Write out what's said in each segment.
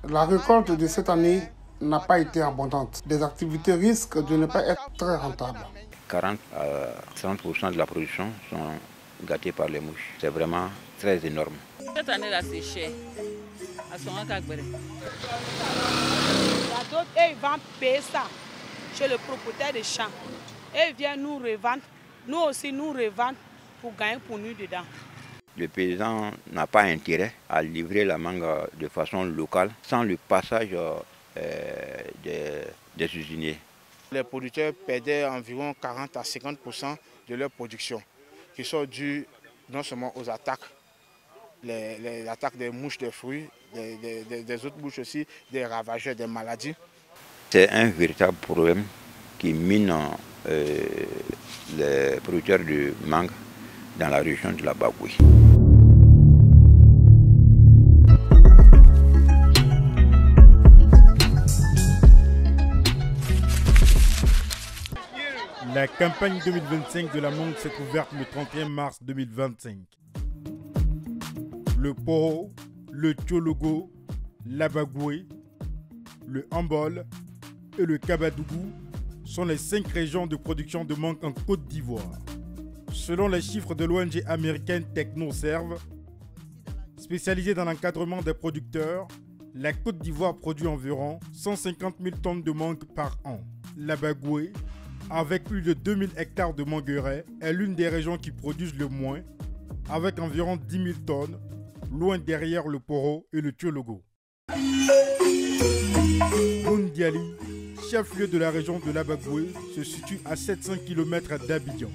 La récolte de cette année n'a pas été abondante. Des activités risquent de ne pas être très rentables. 40 à 30% de la production sont gâtés par les mouches. C'est vraiment très énorme. Cette année-là, c'est cher. À son Akagbere. D'autres, ils vont payer ça chez le propriétaire des champs. Et ils viennent nous revendre. Nous aussi, nous revendre pour gagner pour nous dedans. Le paysan n'a pas intérêt à livrer la mangue de façon locale sans le passage des usiniers. Les producteurs perdaient environ 40 à 50% de leur production, qui sont dues non seulement aux attaques, les attaques des mouches des fruits, des autres mouches aussi, des ravageurs, des maladies. C'est un véritable problème qui mine les producteurs de mangue dans la région de la Bagoué. La campagne 2025 de la mangue s'est ouverte le 31 mars 2025. Le Poro, le Tchologo, l'Abagoué, le Hambol et le Kabadougou sont les 5 régions de production de mangue en Côte d'Ivoire. Selon les chiffres de l'ONG américaine TechnoServe, spécialisée dans l'encadrement des producteurs, la Côte d'Ivoire produit environ 150 000 tonnes de mangue par an. L'Abagoué, avec plus de 2000 hectares de mangueraie, est l'une des régions qui produisent le moins, avec environ 10 000 tonnes, loin derrière le Poro et le Tchologo. Boundiali, chef-lieu de la région de l'Abagoué, se situe à 700 km d'Abidjan.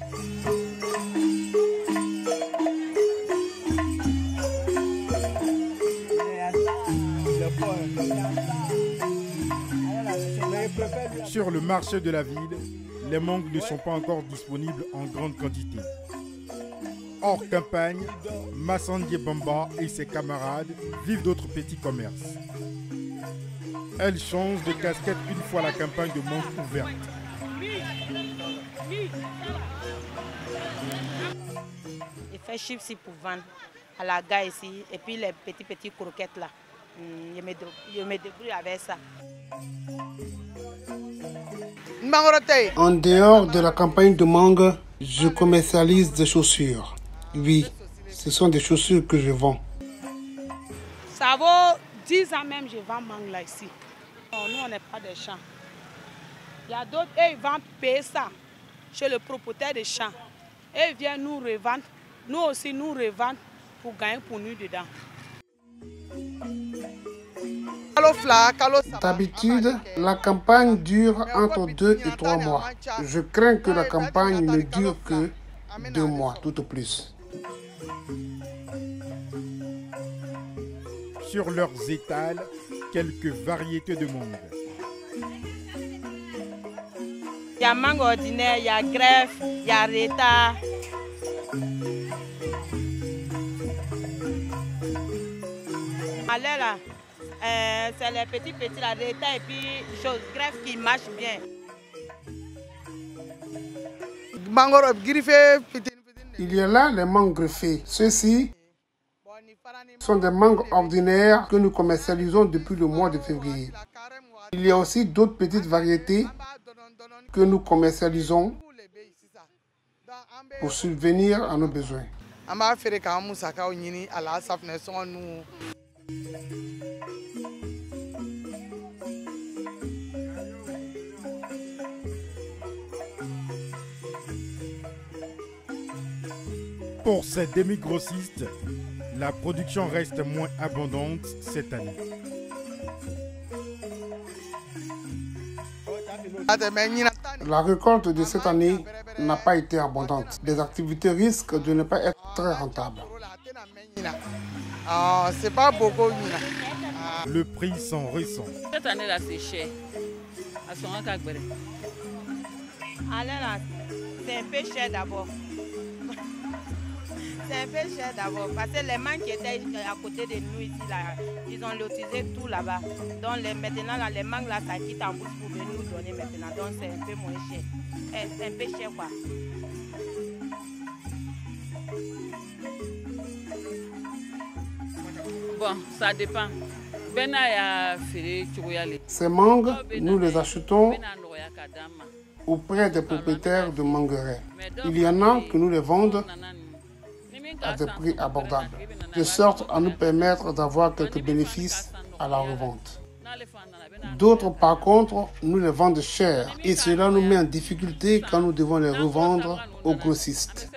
Sur le marché de la ville, les mangues ne sont pas encore disponibles en grande quantité. Hors campagne, Massandié Bamba et ses camarades vivent d'autres petits commerces. Elle change de casquette une fois la campagne de mangue ouverte. Je fais chips pour vendre à la gare ici et puis les petits croquettes là. Je me débrouille avec ça. En dehors de la campagne de mangue, je commercialise des chaussures. Oui, ce sont des chaussures que je vends. Ça vaut 10 ans même, je vends mangue là ici. Nous, on n'est pas des champs. Il y a d'autres, ils vont payer ça chez le propriétaire des champs. Et ils viennent nous revendre. Nous aussi, nous revendre pour gagner pour nous dedans. D'habitude, la campagne dure entre 2 et 3 mois. Je crains que la campagne ne dure que 2 mois, tout au plus. Sur leurs étals, quelques variétés de mangue. Il y a mangue ordinaire, il y a greffe, il y a reta. Allez là, c'est les petits la reta et puis chose greffe qui marche bien. Il y a là les mangues greffées. Ceux-ci sont des mangues ordinaires que nous commercialisons depuis le mois de février. Il y a aussi d'autres petites variétés que nous commercialisons pour subvenir à nos besoins. Pour ces demi-grossistes, la production reste moins abondante cette année. La récolte de cette année n'a pas été abondante. Des activités risquent de ne pas être très rentables. C'est pas beaucoup. Le prix s'en ressent. Cette année-là, c'est cher. À son Akagbere. Allez là, c'est un peu cher d'abord. C'est un peu cher d'abord parce que les mangues qui étaient à côté de nous ici, là, ils ont lotisé tout là-bas. Donc maintenant, là, les mangues là, ça quitte en bourse pour venir nous donner maintenant. Donc c'est un peu moins cher. C'est un peu cher quoi. Bon, ça dépend. Ces mangues, nous les achetons auprès des propriétaires de mangueraie. Il y en a que nous les vendons à des prix abordables, de sorte à nous permettre d'avoir quelques bénéfices à la revente. D'autres, par contre, nous les vendent cher et cela nous met en difficulté quand nous devons les revendre aux grossistes.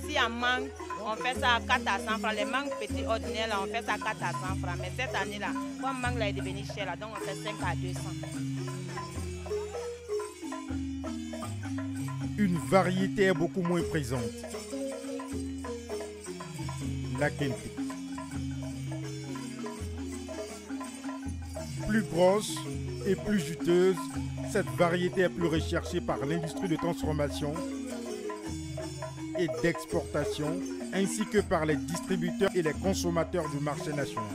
Si à mangue, on fait ça à 4 à 100 francs. Les mangues petits ordinaires, là, on fait ça à 4 à 100 francs. Mais cette année-là, comme mangue là est devenu cher, là, donc on fait 5 à 200. Une variété est beaucoup moins présente. La Kente. Plus grosse et plus juteuse, cette variété est plus recherchée par l'industrie de transformation et d'exportation, ainsi que par les distributeurs et les consommateurs du marché national.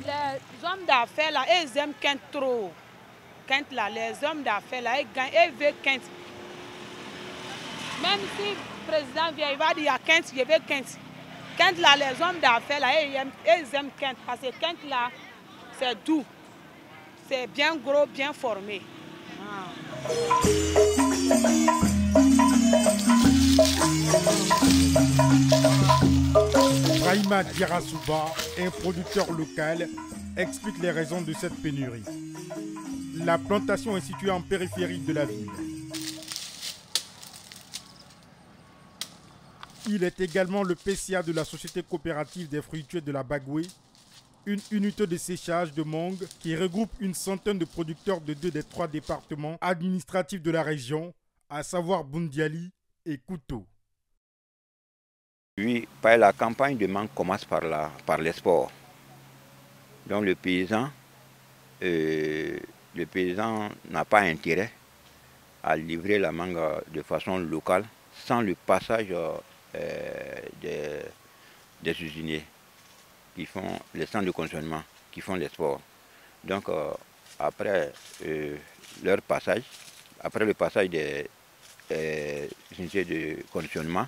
Les hommes d'affaires là, ils aiment Kente trop. Kente là, les hommes d'affaires là, ils veulent Kente. Même si le président vient, il va dire à Kente, je veux Kente. Kente là, les hommes d'affaires là, ils aiment Kente parce que Kente là, c'est doux. C'est bien gros, bien formé. Brahima Diarasuba, un producteur local, explique les raisons de cette pénurie. La plantation est située en périphérie de la ville. Il est également le PCA de la Société coopérative des fruitiers de la Bagoué, une unité de séchage de mangue qui regroupe une centaine de producteurs de 2 des 3 départements administratifs de la région, à savoir Boundiali et Kouto. Oui, la campagne de mangue commence par l'export. Donc le paysan n'a pas intérêt à livrer la mangue de façon locale sans le passage des usiniers qui font les centres de conditionnement, qui font l'export. Donc après le passage des unités de conditionnement,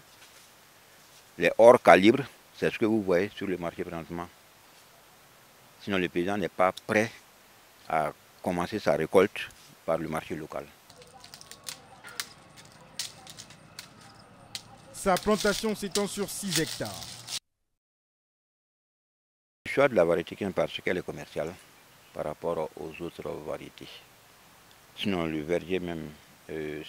les hors calibre, c'est ce que vous voyez sur le marché présentement. Sinon le paysan n'est pas prêt à commencer sa récolte par le marché local. Sa plantation s'étend sur 6 hectares. Le choix de la variété Kente parce qu'elle est commerciale par rapport aux autres variétés. Sinon le verger même,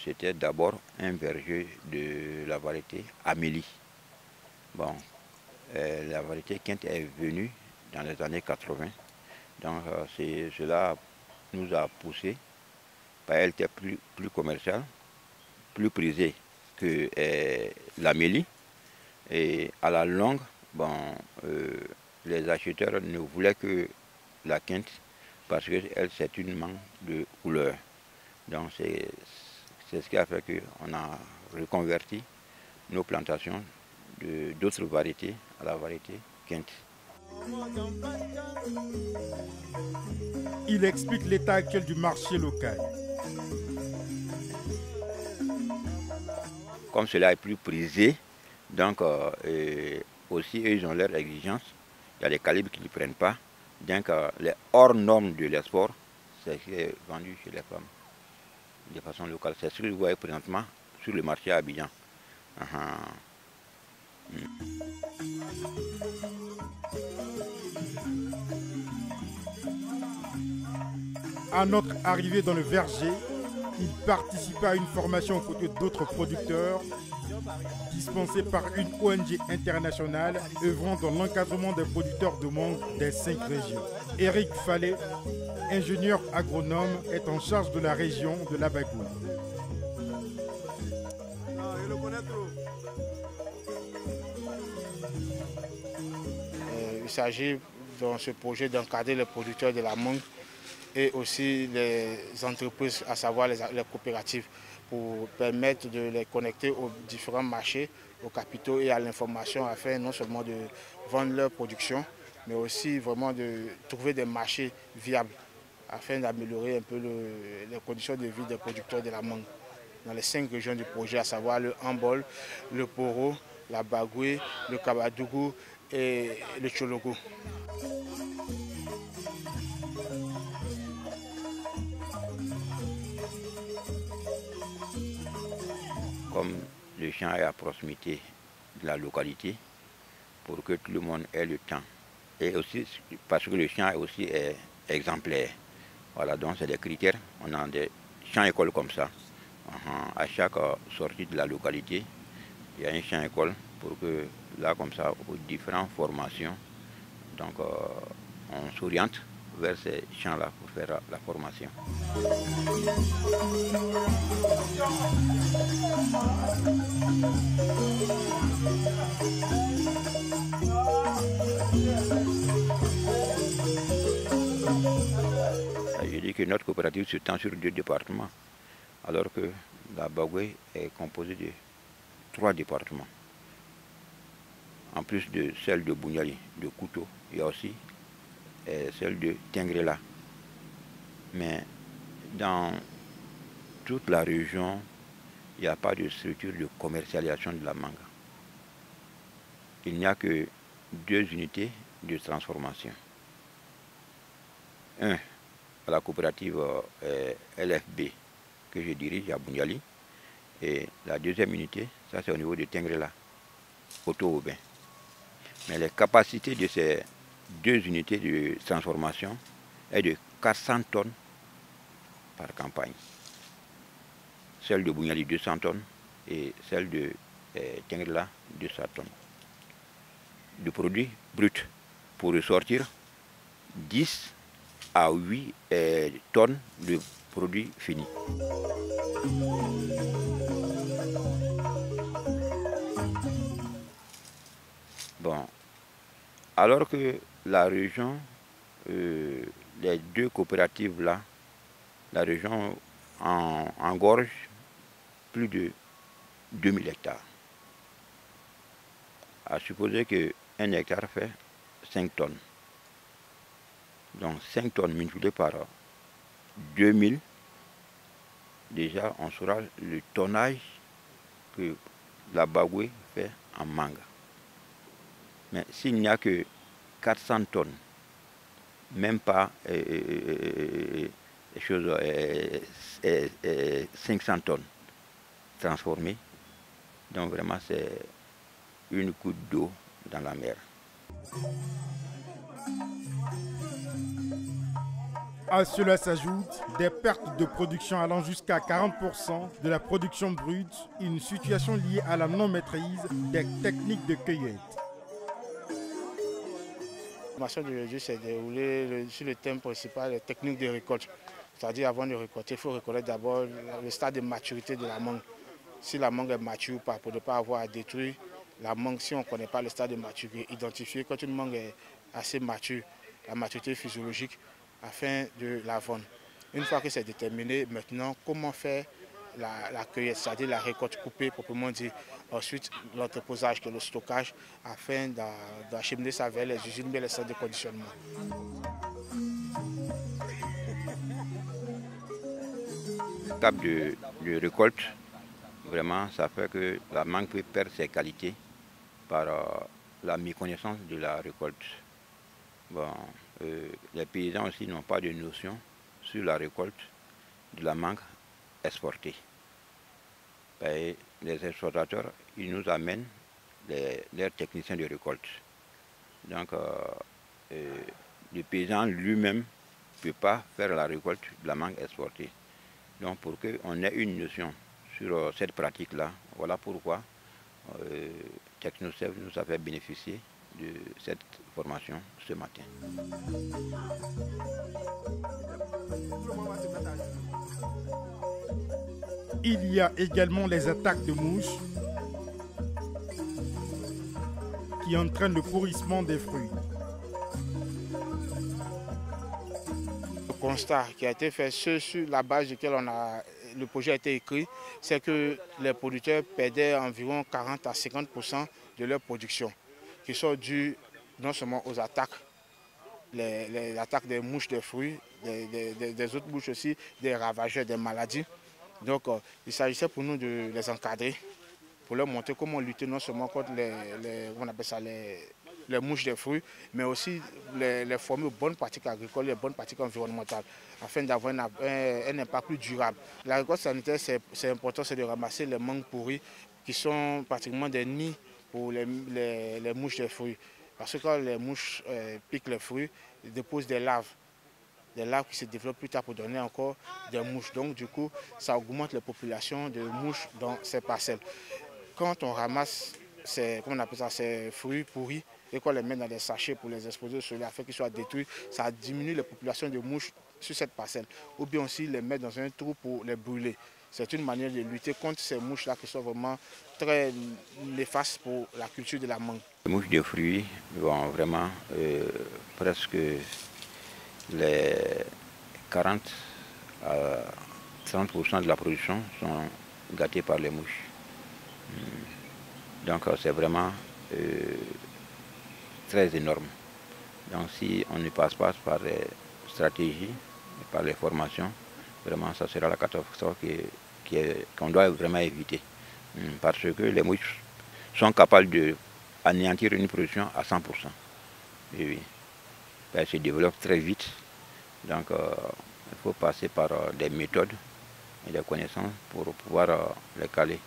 c'était d'abord un verger de la variété Amélie. Bon, la variété Kente est venue dans les années 80. Donc cela nous a poussé. Elle était plus commerciale, plus prisée que l'Amélie. Et à la longue, les acheteurs ne voulaient que la Kente parce que c'est une mangue de couleur. Donc c'est ce qui a fait qu'on a reconverti nos plantations d'autres variétés à la variété Kente. Il explique l'état actuel du marché local. Comme cela est plus prisé, donc aussi eux, ils ont leurs exigences. Il y a des calibres qu'ils ne prennent pas. Donc les hors normes de l'export, c'est ce qui est vendu chez les femmes de façon locale. C'est ce que vous voyez présentement sur le marché à Abidjan. À notre arrivée dans le verger, il participa à une formation aux côtés d'autres producteurs dispensée par une ONG internationale œuvrant dans l'encadrement des producteurs de mangue des 5 régions. Eric Fallet, ingénieur agronome, est en charge de la région de la Bagoué. Il s'agit dans ce projet d'encadrer les producteurs de la mangue et aussi les entreprises, à savoir les coopératives, pour permettre de les connecter aux différents marchés, aux capitaux et à l'information, afin non seulement de vendre leur production, mais aussi vraiment de trouver des marchés viables, afin d'améliorer un peu les conditions de vie des producteurs de la mangue. dans les 5 régions du projet, à savoir le Hambol, le Poro, la Bagoué, le Kabadougou et le Tchologo. Comme le champ est à proximité de la localité, pour que tout le monde ait le temps. Et aussi parce que le champ est aussi exemplaire. Voilà, donc c'est des critères. On a des champs-écoles comme ça. À chaque sortie de la localité, il y a un champ-école pour que là, comme ça, aux différentes formations, donc on s'oriente vers ces champs-là pour faire la formation. Je dis que notre coopérative s'étend sur 2 départements, alors que la Bagoué est composée de 3 départements. En plus de celle de Bougnali, de Kouto, il y a aussi celle de Tengrela. Mais dans toute la région, il n'y a pas de structure de commercialisation de la mangue. Il n'y a que 2 unités de transformation. Un, à la coopérative LFB que je dirige à Bougnali. Et la 2e unité, ça c'est au niveau de Tengrela, Auto-Aubin. Mais les capacités de ces 2 unités de transformation est de 400 tonnes par campagne. Celle de Bougnali 200 tonnes et celle de Tengrela 200 tonnes. De produits bruts pour ressortir 10 à 8 tonnes de produits finis. Bon, alors que la région, les 2 coopératives là, la région engorge plus de 2000 hectares. À supposer qu'un hectare fait 5 tonnes. Donc 5 tonnes multipliées par 2000, déjà on saura le tonnage que la Bagoué fait en mangue. Mais s'il n'y a que 400 tonnes, même pas 500 tonnes transformées, donc vraiment c'est une goutte d'eau dans la mer. À cela s'ajoutent des pertes de production allant jusqu'à 40% de la production brute, une situation liée à la non-maîtrise des techniques de cueillette. La formation d'aujourd'hui s'est déroulée sur le thème principal des techniques de récolte. C'est-à-dire avant de récolter, il faut reconnaître d'abord le stade de maturité de la mangue. Si la mangue est mature ou pas, pour ne pas avoir à détruire la mangue si on ne connaît pas le stade de maturité. Identifier quand une mangue est assez mature, la maturité physiologique, afin de la vendre. Une fois que c'est déterminé, maintenant, comment faire la cueillette, c'est-à-dire la récolte coupée, proprement dit. Ensuite, l'entreposage, que le stockage, afin d'acheminer ça vers les usines, mais les centres de conditionnement. L'étape de récolte, vraiment, ça fait que la mangue peut perdre ses qualités par la méconnaissance de la récolte. Bon, les paysans aussi n'ont pas de notion sur la récolte de la mangue exportée. Et les exportateurs, ils nous amènent leurs techniciens de récolte. Donc, le paysan lui-même ne peut pas faire la récolte de la mangue exportée. Donc, pour qu'on ait une notion sur cette pratique-là, voilà pourquoi TechnoServe nous a fait bénéficier de cette formation ce matin. Il y a également les attaques de mouches qui entraînent le pourrissement des fruits. Le constat qui a été fait, sur la base duquel le projet a été écrit, c'est que les producteurs perdaient environ 40 à 50% de leur production, qui sont dues non seulement aux attaques, les attaques des mouches des fruits, des autres mouches aussi, des ravageurs, des maladies, Donc il s'agissait pour nous de les encadrer, pour leur montrer comment lutter non seulement contre on appelle ça les mouches des fruits, mais aussi les former aux bonnes pratiques agricoles, les bonnes pratiques environnementales, afin d'avoir un impact plus durable. La récolte sanitaire, c'est important, c'est de ramasser les mangues pourries qui sont pratiquement des nids pour les mouches des fruits. Parce que quand les mouches piquent les fruits, ils déposent des larves qui se développent plus tard pour donner encore des mouches. Donc du coup, ça augmente les populations de mouches dans ces parcelles. Quand on ramasse ces fruits pourris et qu'on les met dans des sachets pour les exposer au soleil afin qu'ils soient détruits, ça diminue les populations de mouches sur cette parcelle. Ou bien aussi les mettre dans un trou pour les brûler. C'est une manière de lutter contre ces mouches-là qui sont vraiment très néfastes pour la culture de la mangue. Les mouches de fruits vont vraiment presque les 40 à 30% de la production sont gâtés par les mouches. Donc c'est vraiment très énorme. Donc si on ne passe pas par les stratégies, par les formations, vraiment ça sera la catastrophe qu'on doit vraiment éviter. Parce que les mouches sont capables d'anéantir une production à 100%. Et oui. Elles se développent très vite. Donc il faut passer par des méthodes et des connaissances pour pouvoir les caler.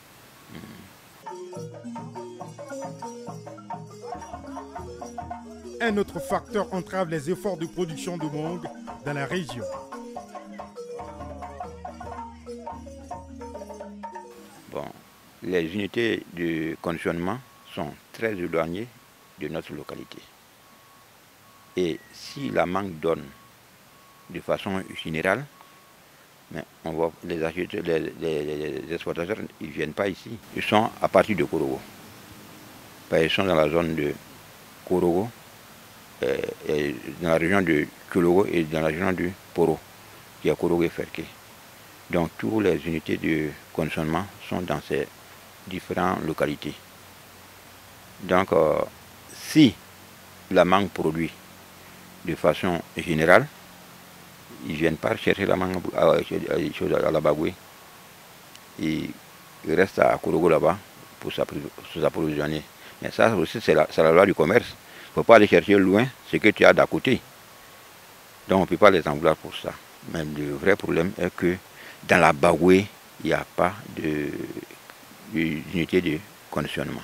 Un autre facteur entrave les efforts de production de mangue dans la région. Bon, les unités de conditionnement sont très éloignées de notre localité. Et si la mangue donne de façon générale, mais on voit les exploitateurs, ils ne viennent pas ici. Ils sont à partir de Korogo. Ils sont dans la zone de Korogo, dans la région de Tchologo et dans la région du Poro, qui est Korogo et Ferké. Donc toutes les unités de conditionnement sont dans ces différentes localités. Donc si la mangue produit de façon générale, ils ne viennent pas chercher la mangue à la Bagoué. Ils restent à Korogo là-bas pour s'approvisionner. Mais ça aussi, c'est la loi du commerce. Il ne faut pas aller chercher loin ce que tu as d'à côté. Donc on ne peut pas les en vouloir pour ça. Mais le vrai problème est que dans la Bagoué, il n'y a pas d'unité de conditionnement.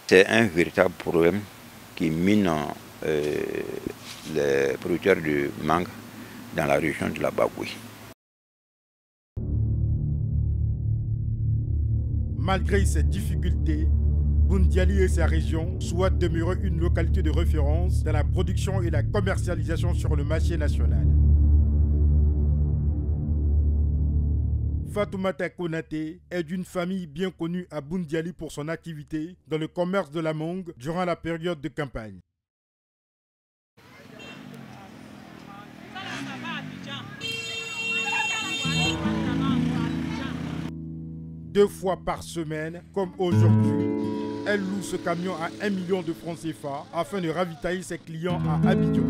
C'est un véritable problème qui mine les producteurs de mangue dans la région de la Bagoué. Malgré ces difficultés, Boundiali et sa région souhaitent demeurer une localité de référence dans la production et la commercialisation sur le marché national. Fatoumata Konaté est d'une famille bien connue à Boundiali pour son activité dans le commerce de la mangue durant la période de campagne. Deux fois par semaine, comme aujourd'hui, elle loue ce camion à 1 million de francs CFA afin de ravitailler ses clients à Abidjan.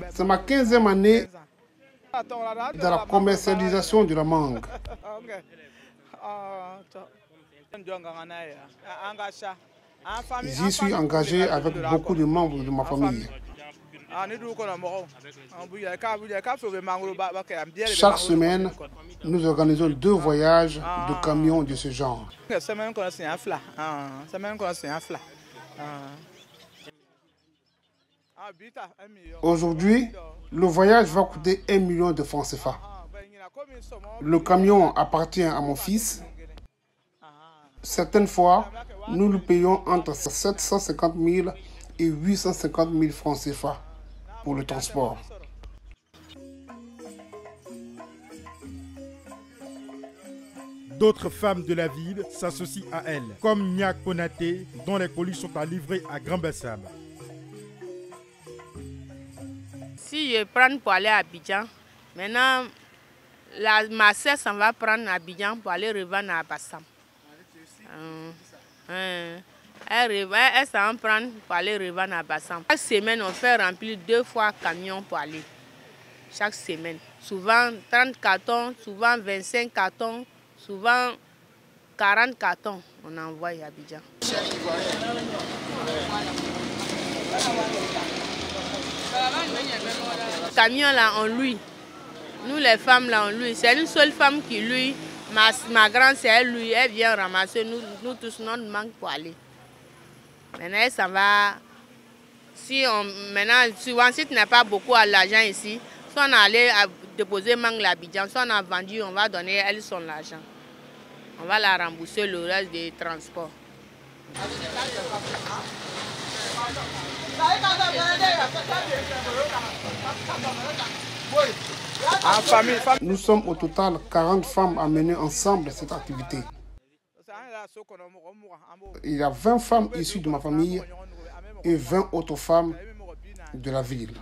C'est ma 15e année dans la commercialisation de la mangue. J'y suis engagé avec beaucoup de membres de ma famille. Chaque semaine, nous organisons 2 voyages de camions de ce genre. Aujourd'hui, le voyage va coûter 1 million de francs CFA. Le camion appartient à mon fils. Certaines fois, nous le payons entre 750 000 et 850 000 francs CFA pour le transport. D'autres femmes de la ville s'associent à elle, comme Nia Konaté, dont les colis sont à livrer à Grand-Bassam. Si je prends pour aller à Abidjan, maintenant, ma sœur s'en va prendre à Abidjan pour aller revendre à Bassam. Elle s'en prend pour aller revendre à Bassam. Chaque semaine, on fait remplir 2 fois camion pour aller. Chaque semaine. Souvent 30 cartons, souvent 25 cartons, souvent 40 cartons. On envoie à Abidjan. Le camion là, on loue. Nous les femmes là, on loue. C'est une seule femme qui loue. Ma grande sœur, lui, elle vient ramasser. Nous tous, notre manque pour aller. Maintenant, ça va. Maintenant, souvent, si tu n'as pas beaucoup à l'argent ici, soit on allait déposer mangue à Abidjan, soit on a vendu, on va donner elle son argent. On va la rembourser le reste des transports. Nous sommes au total 40 femmes à mener ensemble cette activité. Il y a 20 femmes issues de ma famille et 20 autres femmes de la ville.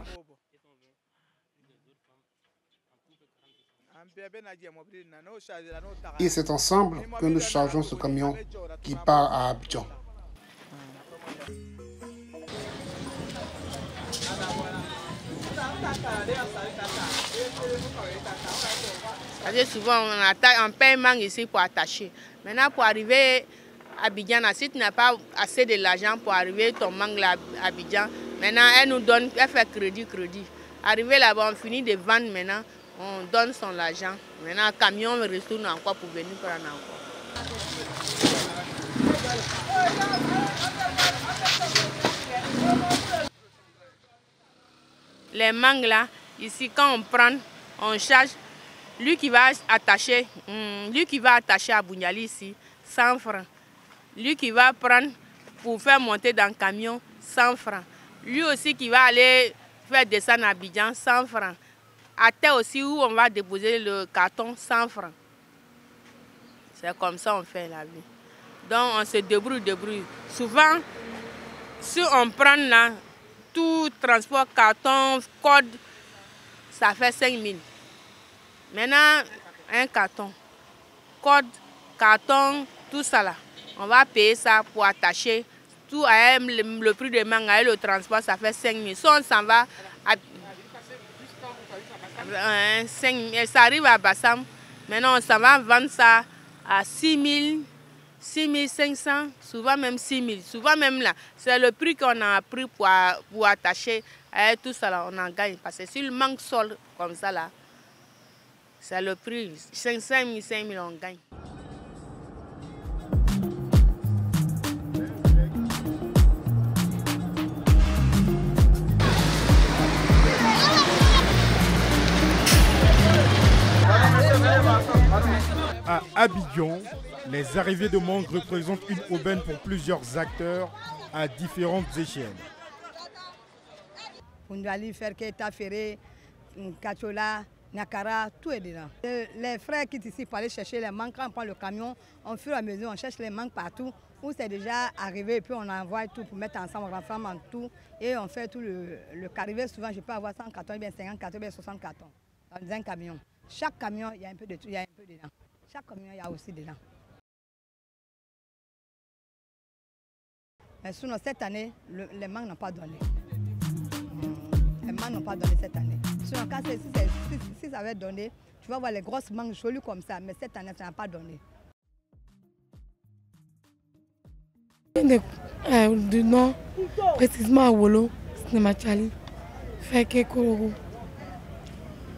Et c'est ensemble que nous chargeons ce camion qui part à Abidjan. Souvent, on paye mangue ici pour attacher. Maintenant, pour arriver à Abidjan, si tu n'as pas assez de l'argent pour arriver ton mangue à Abidjan, maintenant, elle nous donne, elle fait crédit. Arrivé là-bas, on finit de vendre maintenant, on donne son argent. Maintenant, le camion retourne encore pour venir prendre encore. Les mangues là, ici, quand on prend, on charge. Lui qui va attacher à Bougnali ici, 100 francs. Lui qui va prendre pour faire monter dans le camion, 100 francs. Lui aussi qui va aller faire descendre à Abidjan, 100 francs. À terre aussi où on va déposer le carton, 100 francs. C'est comme ça on fait la vie. Donc on se débrouille. Souvent, si on prend là, tout transport, carton, code, ça fait 5 000. Maintenant, un carton, code, carton, tout ça là, on va payer ça pour attacher. Tout à le prix de mangue et le transport, ça fait 5 000. Si on s'en va, à 5 000, ça arrive à Bassam. Maintenant, on s'en va vendre ça à 6 000, 6 500, souvent même 6 000. Souvent même là, c'est le prix qu'on a pris pour attacher. Et tout ça là, on en gagne. Parce que si le mangue sol comme ça là, c'est le prix. 500 000, 5 000, on gagne. À Abidjan, les arrivées de mangue représentent une aubaine pour plusieurs acteurs à différentes échelles. Poundali, Ferketa, Ferré, Kachola, Nakara, tout est dedans. Les frères qui sont ici pour aller chercher les mangues, quand on prend le camion, au fur et à mesure, on cherche les mangues partout, où c'est déjà arrivé, et puis on envoie tout pour mettre ensemble, on rassemble en tout, et on fait tout le carré. Souvent, je peux avoir 100 cartons, bien 50 cartons, bien 60 cartons dans un camion. Chaque camion, il y a un peu de tout, il y a un peu dedans. Chaque camion, il y a aussi dedans. Mais sinon, cette année, les mangues n'ont pas donné. Les mangues n'ont pas donné cette année. Sinon, si ça avait donné, tu vas voir les grosses mangues jolies comme ça, mais cette année, ça n'a pas donné. Du nord, précisément à Wolo, Snemachali, Feke Korogo.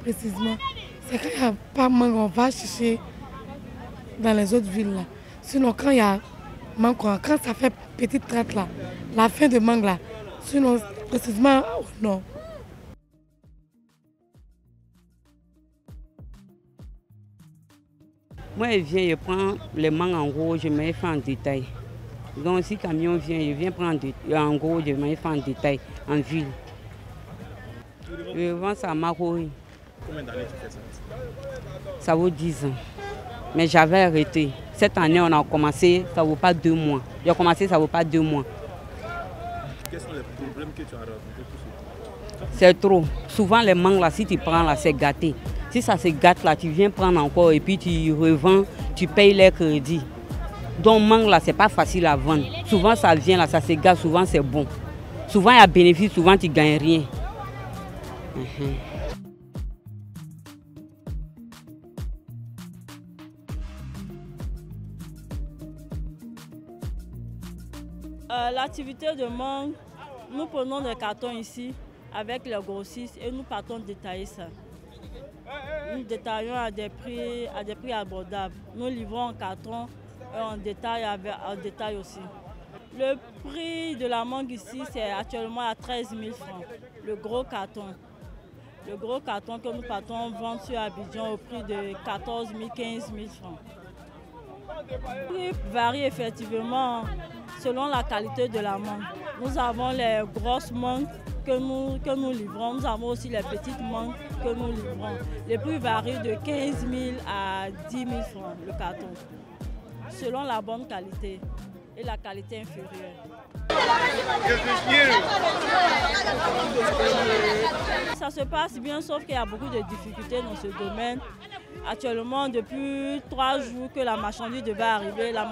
Précisément. C'est quand il n'y a pas de mangue, on va chercher dans les autres villes là. Sinon, quand il y a mangue, quand ça fait petite traite là, la fin de mangue là, sinon, précisément au nord. Moi, je viens, je prends les mangues en gros, je me fais en détail. Donc, si le camion vient, je viens prendre en gros, je me fais en détail, en ville. Je vends ça à Maroui. Combien d'années tu fais ça? Ça vaut 10 ans. Mais j'avais arrêté. Cette année, on a commencé, ça ne vaut pas 2 mois. J'ai commencé, ça ne vaut pas 2 mois. Quels sont les problèmes que tu as rencontrés? C'est trop. Souvent, les mangues, là, si tu prends, là, c'est gâté. Si ça se gâte, là, tu viens prendre encore et puis tu revends, tu payes les crédits. Donc mangue là, c'est pas facile à vendre. Souvent ça vient là, ça se gâte, souvent c'est bon. Souvent il y a bénéfice, souvent tu ne gagnes rien. L'activité de mangue, nous prenons des cartons ici avec les grossistes et nous partons détailler ça. Nous détaillons à des prix abordables. Nous livrons en carton et en détail aussi. Le prix de la mangue ici, c'est actuellement à 13 000 francs, le gros carton. Le gros carton que nous partons vendre sur Abidjan au prix de 14 000, 15 000 francs. Le prix varie effectivement selon la qualité de la mangue. Nous avons les grosses mangues que nous livrons. Nous avons aussi les petites mangues que nous livrons. Les prix varient de 15 000 à 10 000 francs le carton, selon la bonne qualité et la qualité inférieure. Ça se passe bien, sauf qu'il y a beaucoup de difficultés dans ce domaine. Actuellement, depuis 3 jours que la marchandise devait arriver, la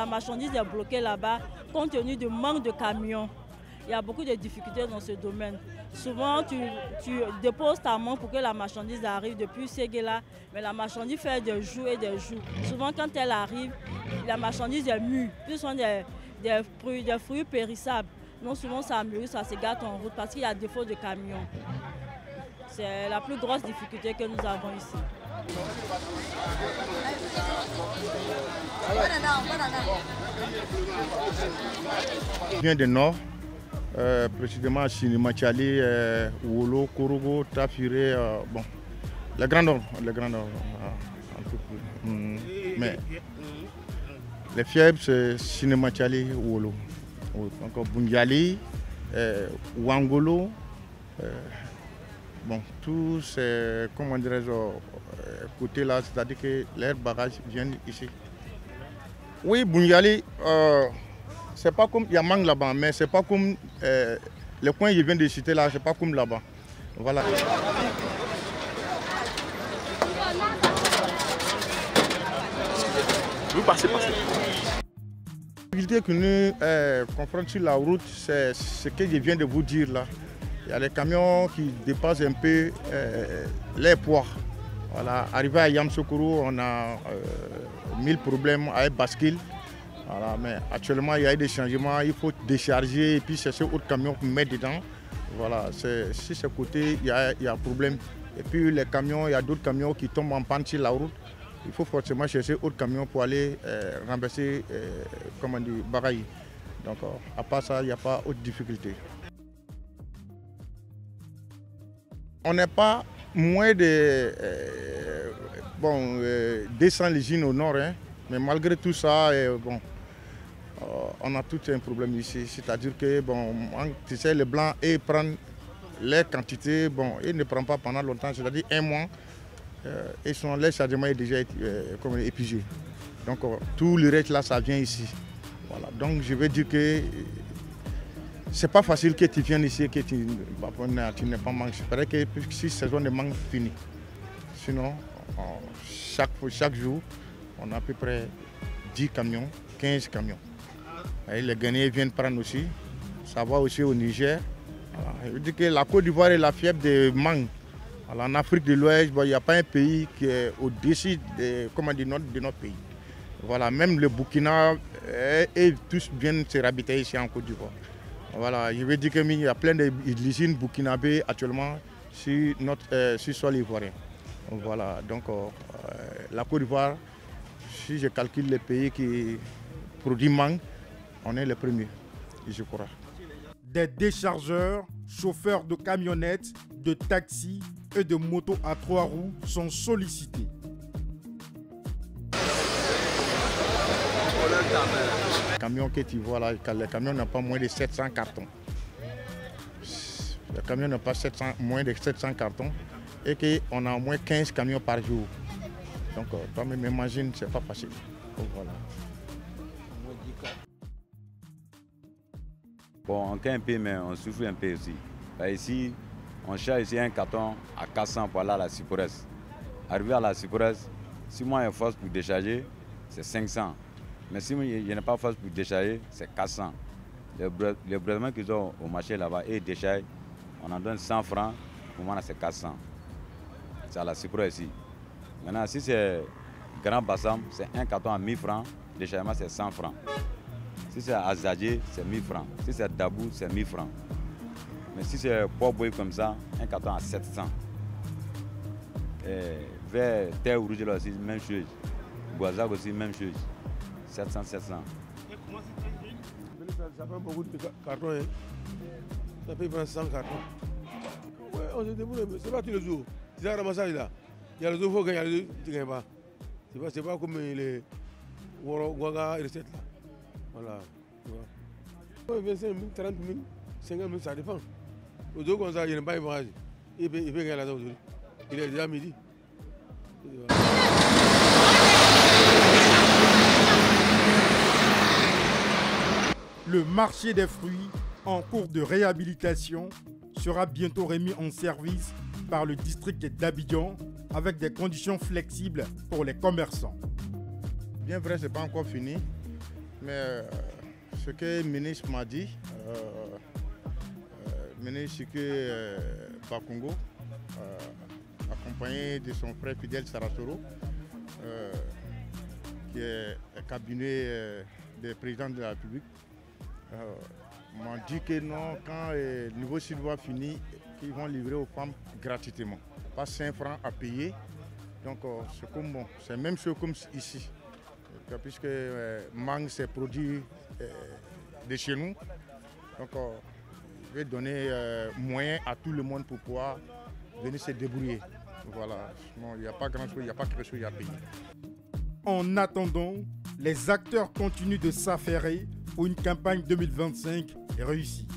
marchandise est bloquée là-bas compte tenu du manque de camions. Il y a beaucoup de difficultés dans ce domaine. Souvent, tu déposes ta main pour que la marchandise arrive depuis Séguéla, mais la marchandise fait des jours et des jours. Souvent, quand elle arrive, la marchandise est mûre. Ce sont des fruits périssables. Non, souvent, ça mûrit, ça se gâte en route parce qu'il y a défaut de camions. C'est la plus grosse difficulté que nous avons ici. Je viens du nord, précisément à Sinimachali, Wolo, Korogo, Tafiré, bon, le Grand Nord. Mais les fièvres, c'est Sinimachali, Wolo. Donc Bungyali, Wangolo, bon, tous ces, comment dirais-je, côtés là, c'est-à-dire que leurs bagages viennent ici. Oui, Bungyali, c'est pas comme, il y a mangue là-bas, mais c'est pas comme le coin que je viens de citer là, c'est pas comme là-bas. Voilà. Vous passez par cette La difficulté que nous confrontons sur la route, c'est ce que je viens de vous dire là. Il y a les camions qui dépassent un peu les poids. Voilà. Arrivé à Yamsoukro, on a 1000 problèmes avec bascule. Voilà. Mais actuellement, il y a eu des changements, il faut décharger et puis chercher autre camion pour mettre dedans. Voilà. Si ce côté, il y a problème. Et puis les camions, il y a d'autres camions qui tombent en panne sur la route. Il faut forcément chercher autre camion pour aller renverser, comment dire, bagaille. Donc, à part ça, il n'y a pas autre difficulté. On n'est pas moins de 200 usines au nord, hein, mais malgré tout ça, bon, on a tout un problème ici. C'est-à-dire que, bon, tu sais, les blancs, ils prennent les quantités, bon, ils ne prennent pas pendant longtemps, c'est-à-dire 1 mois. Les chargements est déjà épuisé. Donc tout le reste là, ça vient ici. Voilà. Donc je veux dire que c'est pas facile que tu viennes ici et que tu n'es pas mangue. C'est vrai que si saison de mangue finie. Sinon, chaque jour, on a à peu près 10 camions, 15 camions. Et les Ghanéens viennent prendre aussi. Ça va aussi au Niger. Voilà. Je veux dire que la Côte d'Ivoire est la fièvre de mangue. Alors, en Afrique de l'Ouest, il n'y a pas un pays qui est au-dessus de notre pays. Voilà, même le Burkina, et tous viennent se ravitailler ici en Côte d'Ivoire. Voilà, je veux dire qu'il y a plein d'usines burkinabées actuellement sur sol ivoirien. Voilà, donc la Côte d'Ivoire, si je calcule les pays qui produisent mangue, on est les premiers, je crois. Des déchargeurs, chauffeurs de camionnettes, de taxis et de motos à 3 roues sont sollicités. Les camions que tu vois là, les camions n'ont pas moins de 700 cartons. Les camions n'ont pas moins de 700 cartons et qu'on a au moins 15 camions par jour. Donc toi-même imagine, c'est pas facile. Donc, voilà. Bon, on gagne un peu, mais on souffre un peu aussi. Là, ici, on charge ici un carton à 400 pour aller à la Cypresse. Arrivé à la Cypresse, si moi j'ai force pour décharger, c'est 500. Mais si je n'ai pas force pour décharger, c'est 400. Les brevements qu'ils ont au marché là-bas et déchargent, on en donne 100 francs, pour moi c'est 400. C'est à la Cipro ici. Maintenant, si c'est Grand Bassam, c'est un carton à 1000 francs, déchargement c'est 100 francs. Si c'est à Zadje, c'est 1000 francs. Si c'est Dabou, c'est 1000 francs. Mais si c'est Port-Boy comme ça, un carton à 700. Et vers Terre Rouge là aussi, même chose. Boisac aussi, même chose. 700, 700. Ça prend beaucoup de cartons. Hein. Ça peut prendre 100 cartons. Ouais, on se débrouille, c'est pas tous les jours. C'est un ramassage là. Il y a les autres, il y a les autres, tu ne gagnes pas. C'est pas comme les Ouaga et recettes là. Voilà. 25 000, 30 000, 50 000, ça dépend. Aux autres, comme ça, il n'y a pas de voyage. Il peut gagner là-dedans aujourd'hui. Il est déjà midi. Le marché des fruits, en cours de réhabilitation, sera bientôt remis en service par le district d'Abidjan avec des conditions flexibles pour les commerçants. Bien vrai, ce n'est pas encore fini, mais ce que le ministre m'a dit, le ministre Bakongo, accompagné de son frère Fidel Sarasoro, qui est cabinet des présidents de la République, m'ont dit que non, quand le niveau sud-ouest finit, qu'ils vont livrer aux femmes gratuitement. Pas 5 francs à payer. Donc c'est comme bon, c'est même chose comme ici. Puisque mangue c'est produit de chez nous. Donc je vais donner moyen à tout le monde pour pouvoir venir se débrouiller. Voilà, il n'y a pas grand chose, il n'y a pas quelque chose à payer. En attendant, les acteurs continuent de s'affairer pour une campagne 2025 réussie.